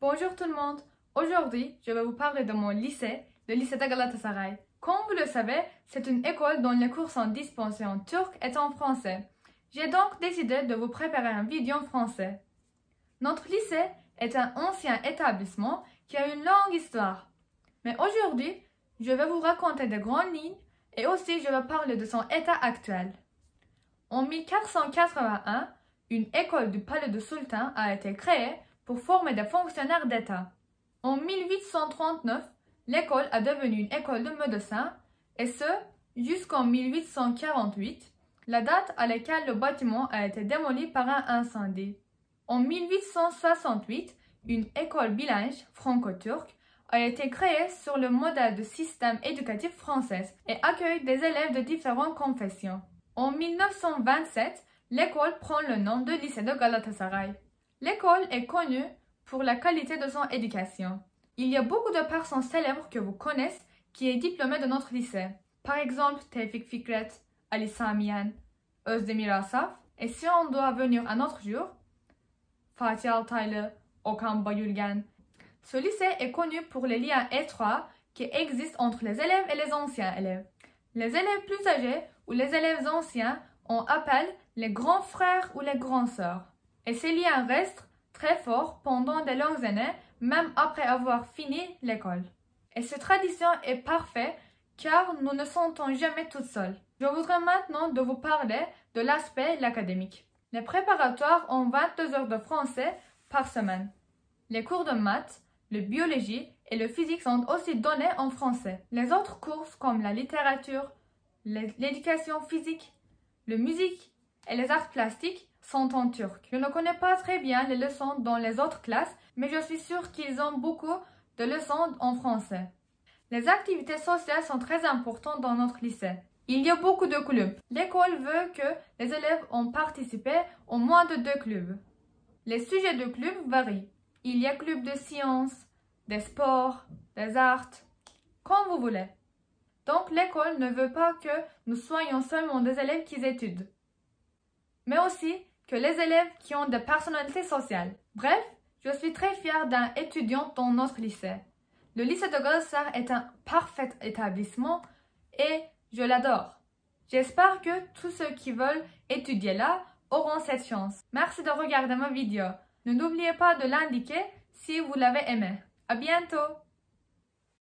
Bonjour tout le monde. Aujourd'hui, je vais vous parler de mon lycée, le lycée de Galatasaray. Comme vous le savez, c'est une école dont les cours sont dispensés en turc et en français. J'ai donc décidé de vous préparer un vidéo en français. Notre lycée est un ancien établissement qui a une longue histoire. Mais aujourd'hui, je vais vous raconter des grandes lignes et aussi je vais parler de son état actuel. En 1481, une école du palais du sultan a été créée pour former des fonctionnaires d'État. En 1839, l'école a devenu une école de médecins, et ce, jusqu'en 1848, la date à laquelle le bâtiment a été démoli par un incendie. En 1868, une école bilingue franco-turque a été créée sur le modèle du système éducatif français et accueille des élèves de différentes confessions. En 1927, l'école prend le nom de lycée de Galatasaray. L'école est connue pour la qualité de son éducation. Il y a beaucoup de personnes célèbres que vous connaissez qui sont diplômées de notre lycée. Par exemple, Tevfik Fikret, Ali Samiyan, Özdemir Asaf. Et si on doit venir un autre jour, Fatih Altaylı, Okan Bayülgen. Ce lycée est connu pour les liens étroits qui existent entre les élèves et les anciens élèves. Les élèves plus âgés ou les élèves anciens, on appelle les grands frères ou les grandes sœurs. Et ces liens restent très forts pendant de longues années, même après avoir fini l'école. Et cette tradition est parfaite car nous ne sentons jamais toutes seules. Je voudrais maintenant de vous parler de l'aspect académique. Les préparatoires ont 22 heures de français par semaine. Les cours de maths, de biologie et de physique sont aussi donnés en français. Les autres cours comme la littérature, l'éducation physique, la musique et les arts plastiques sont en turc. Je ne connais pas très bien les leçons dans les autres classes, mais je suis sûre qu'ils ont beaucoup de leçons en français. Les activités sociales sont très importantes dans notre lycée. Il y a beaucoup de clubs. L'école veut que les élèves ont participé au moins de 2 clubs. Les sujets de club varient. Il y a clubs de sciences, des sports, des arts, comme vous voulez. Donc l'école ne veut pas que nous soyons seulement des élèves qui étudient, mais aussi que les élèves qui ont des personnalités sociales. Bref, je suis très fière d'un étudiant dans notre lycée. Le lycée de Galatasaray est un parfait établissement et je l'adore. J'espère que tous ceux qui veulent étudier là auront cette chance. Merci de regarder ma vidéo. N'oubliez pas de l'indiquer si vous l'avez aimé. À bientôt!